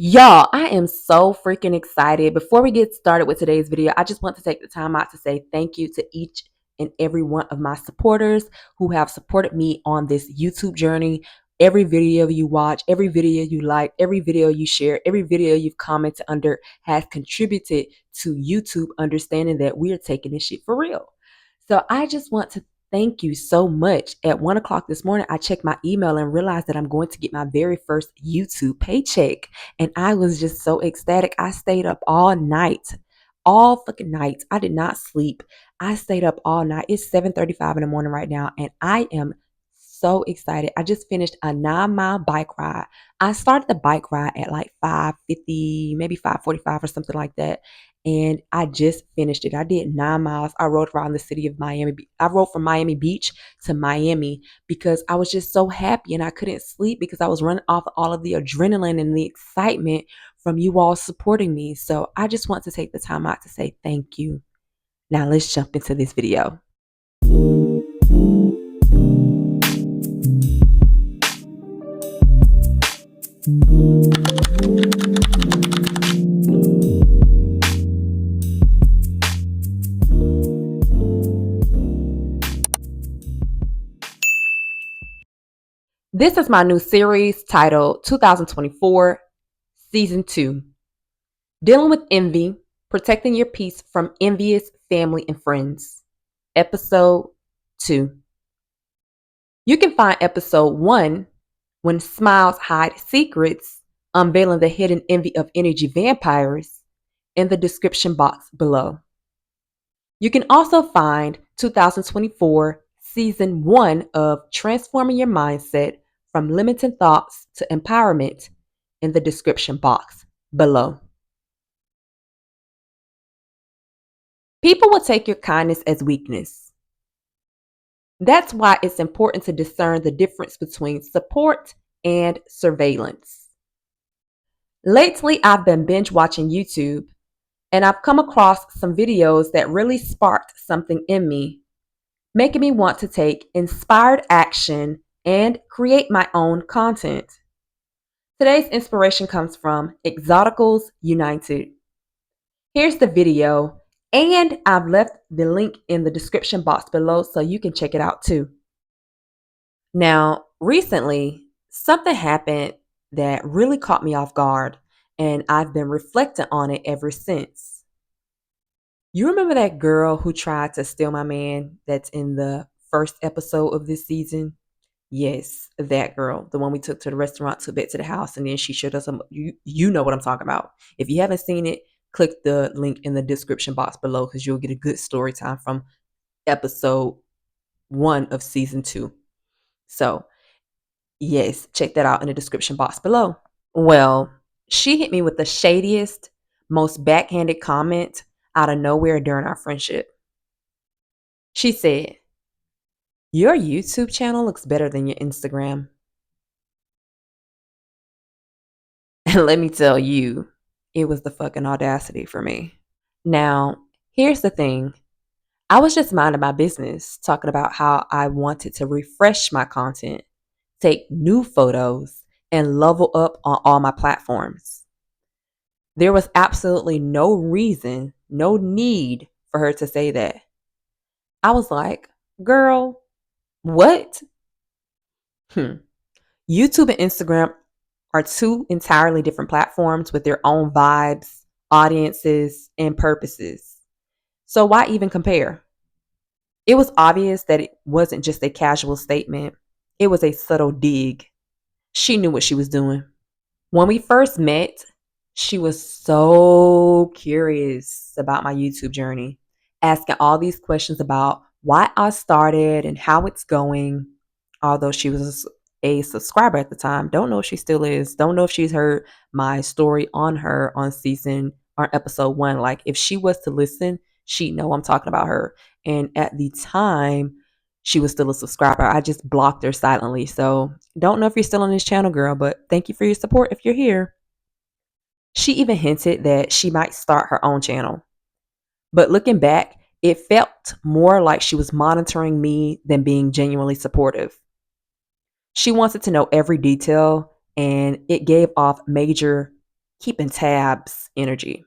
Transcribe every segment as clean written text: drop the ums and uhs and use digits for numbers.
Y'all, I am so freaking excited. Before we get started with today's video, I just want to take the time out to say thank you to each and every one of my supporters who have supported me on this YouTube journey. Every video you watch, every video you like, every video you share, every video you've commented under has contributed to YouTube understanding that we are taking this shit for real. So I just want to thank you so much. At 1 o'clock this morning, I checked my email and realized that I'm going to get my very first YouTube paycheck. And I was just so ecstatic. I stayed up all night, all fucking night. I did not sleep. I stayed up all night. It's 7:35 in the morning right now, and I am so excited. I just finished a 9-mile bike ride. I started the bike ride at like 5:50, maybe 5:45 or something like that. And I just finished it. I did 9 miles. I rode around the city of Miami. I rode from Miami Beach to Miami because I was just so happy and I couldn't sleep because I was running off all of the adrenaline and the excitement from you all supporting me. So I just want to take the time out to say thank you. Now let's jump into this video. This is my new series titled 2024 Season 2, Dealing with Envy, Protecting Your Peace from Envious Family and Friends. Episode 2. You can find Episode 1, When Smiles Hide Secrets, Unveiling the Hidden Envy of Energy Vampires, in the description box below. You can also find 2024 Season 1 of Transforming Your Mindset from Limited Thoughts to Empowerment in the description box below. People will take your kindness as weakness. That's why it's important to discern the difference between support and surveillance. Lately, I've been binge watching YouTube, and I've come across some videos that really sparked something in me, making me want to take inspired action and create my own content. Today's inspiration comes from Exoticals United. Here's the video, and I've left the link in the description box below so you can check it out too. Now, recently, something happened that really caught me off guard, and I've been reflecting on it ever since. You remember that girl who tried to steal my man that's in the first episode of this season? Yes, that girl, the one we took to the restaurant, took back to the house, and then she showed us some. You know what I'm talking about. If you haven't seen it, click the link in the description box below because you'll get a good story time from episode 1 of season 2. So, yes, check that out in the description box below. Well, she hit me with the shadiest, most backhanded comment out of nowhere during our friendship. She said, "Your YouTube channel looks better than your Instagram." And let me tell you, it was the fucking audacity for me. Now, here's the thing. I was just minding my business, talking about how I wanted to refresh my content, take new photos, and level up on all my platforms. There was absolutely no reason, no need for her to say that. I was like, girl, what? YouTube and Instagram are two entirely different platforms with their own vibes, audiences, and purposes. So why even compare? It was obvious that it wasn't just a casual statement, it was a subtle dig. She knew what she was doing. When we first met, she was so curious about my YouTube journey, asking all these questions about why I started and how it's going. Although she was a subscriber at the time, don't know if she still is, don't know if she's heard my story on season or episode 1. Like if she was to listen, she'd know I'm talking about her. And at the time, she was still a subscriber. I just blocked her silently. So don't know if you're still on this channel, girl, but thank you for your support if you're here. She even hinted that she might start her own channel. But looking back, it felt more like she was monitoring me than being genuinely supportive. She wanted to know every detail, and it gave off major keeping tabs energy.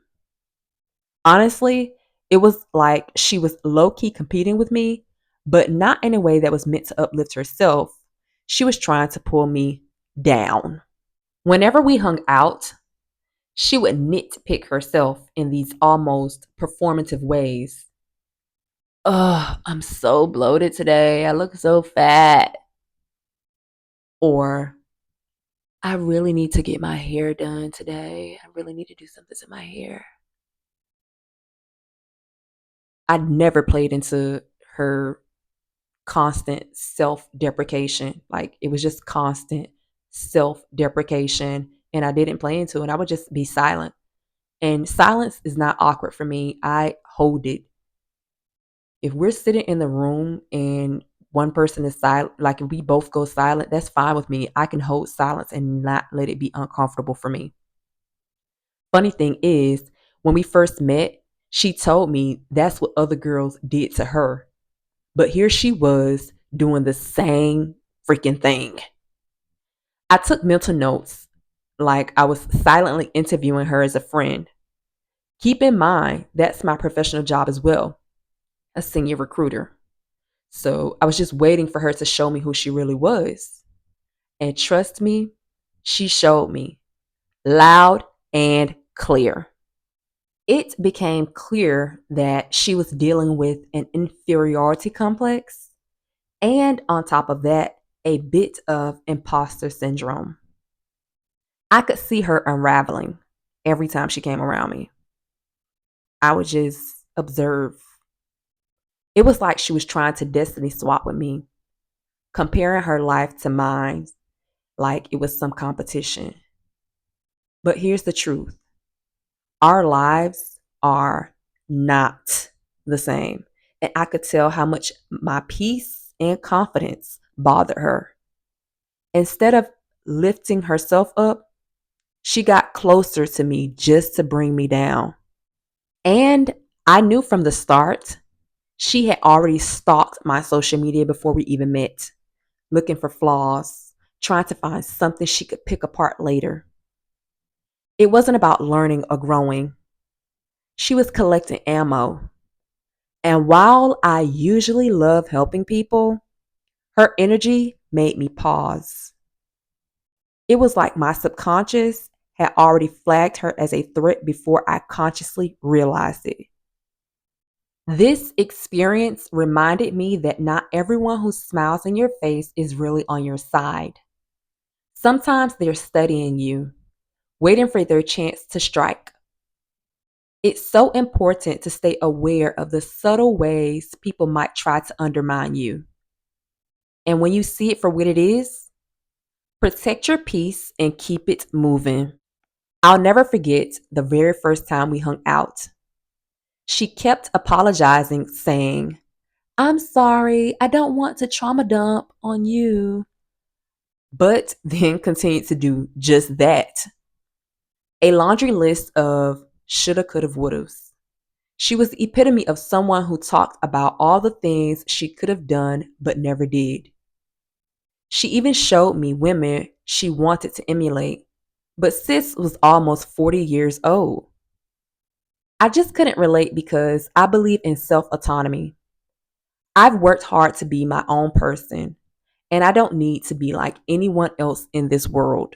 Honestly, it was like she was low key competing with me, but not in a way that was meant to uplift herself. She was trying to pull me down. Whenever we hung out, she would nitpick herself in these almost performative ways. Ugh, I'm so bloated today. I look so fat. Or, I really need to get my hair done today. I really need to do something to my hair. I never played into her constant self deprecation. Like it was just constant self deprecation. And I didn't play into it. I would just be silent. And silence is not awkward for me. I hold it. If we're sitting in the room and one person is silent, like if we both go silent, that's fine with me. I can hold silence and not let it be uncomfortable for me. Funny thing is, when we first met, she told me that's what other girls did to her. But here she was doing the same freaking thing. I took mental notes like I was silently interviewing her as a friend. Keep in mind, that's my professional job as well, a senior recruiter. So I was just waiting for her to show me who she really was. And trust me, she showed me loud and clear. It became clear that she was dealing with an inferiority complex and, on top of that, a bit of imposter syndrome. I could see her unraveling every time she came around me. I would just observe. It was like she was trying to destiny swap with me, comparing her life to mine like it was some competition. But here's the truth: our lives are not the same. And I could tell how much my peace and confidence bothered her. Instead of lifting herself up, she got closer to me just to bring me down. And I knew from the start she had already stalked my social media before we even met, looking for flaws, trying to find something she could pick apart later. It wasn't about learning or growing. She was collecting ammo. And while I usually love helping people, her energy made me pause. It was like my subconscious had already flagged her as a threat before I consciously realized it. This experience reminded me that not everyone who smiles in your face is really on your side. Sometimes they're studying you, waiting for their chance to strike. It's so important to stay aware of the subtle ways people might try to undermine you. And when you see it for what it is, protect your peace and keep it moving. I'll never forget the very first time we hung out. She kept apologizing, saying, "I'm sorry, I don't want to trauma dump on you," but then continued to do just that. A laundry list of shoulda, coulda, wouldas. She was the epitome of someone who talked about all the things she could have done but never did. She even showed me women she wanted to emulate, but sis was almost 40 years old. I just couldn't relate because I believe in self autonomy. I've worked hard to be my own person, and I don't need to be like anyone else in this world.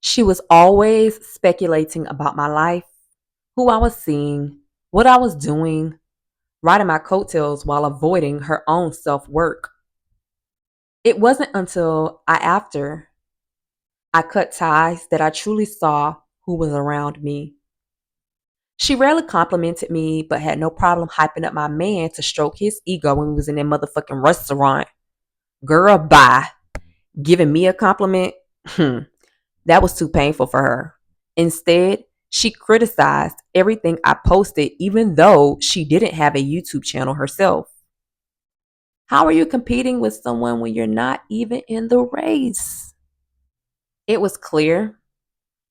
She was always speculating about my life, who I was seeing, what I was doing, riding my coattails while avoiding her own self work. It wasn't until after I cut ties that I truly saw who was around me. She rarely complimented me, but had no problem hyping up my man to stroke his ego when we was in that motherfucking restaurant. Girl, bye. Giving me a compliment? That was too painful for her. Instead, she criticized everything I posted, even though she didn't have a YouTube channel herself. How are you competing with someone when you're not even in the race? It was clear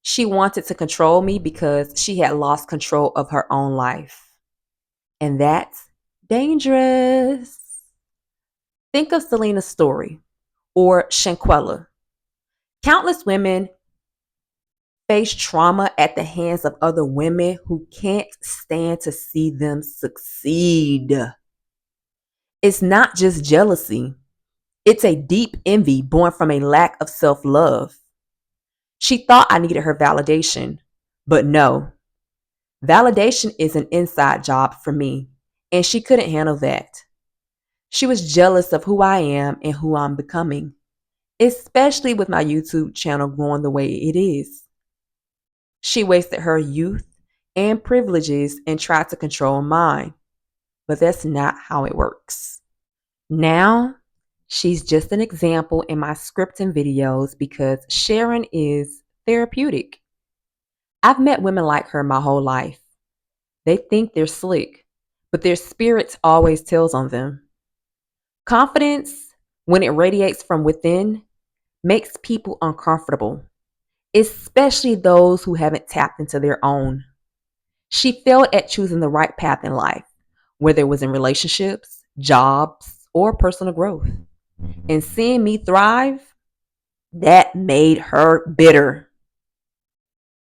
she wanted to control me because she had lost control of her own life. And that's dangerous. Think of Selena's story or Shanquella. Countless women face trauma at the hands of other women who can't stand to see them succeed. It's not just jealousy, it's a deep envy born from a lack of self love. She thought I needed her validation, but no, validation is an inside job for me, and she couldn't handle that. She was jealous of who I am and who I'm becoming, especially with my YouTube channel growing the way it is. She wasted her youth and privileges and tried to control mine, but that's not how it works. Now, she's just an example in my scripting videos because sharing is therapeutic. I've met women like her my whole life. They think they're slick, but their spirit always tells on them. Confidence, when it radiates from within, makes people uncomfortable, especially those who haven't tapped into their own. She failed at choosing the right path in life, whether it was in relationships, jobs, or personal growth. And seeing me thrive, that made her bitter.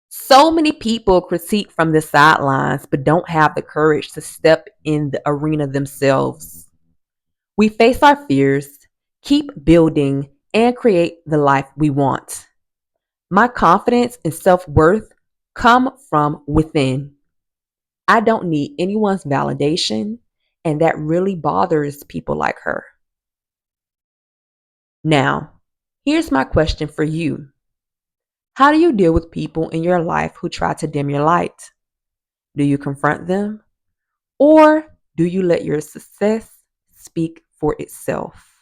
So many people critique from the sidelines but don't have the courage to step in the arena themselves. We face our fears, keep building, and create the life we want. My confidence and self worth come from within. I don't need anyone's validation, and that really bothers people like her. Now, here's my question for you. How do you deal with people in your life who try to dim your light? Do you confront them? Or do you let your success speak for itself?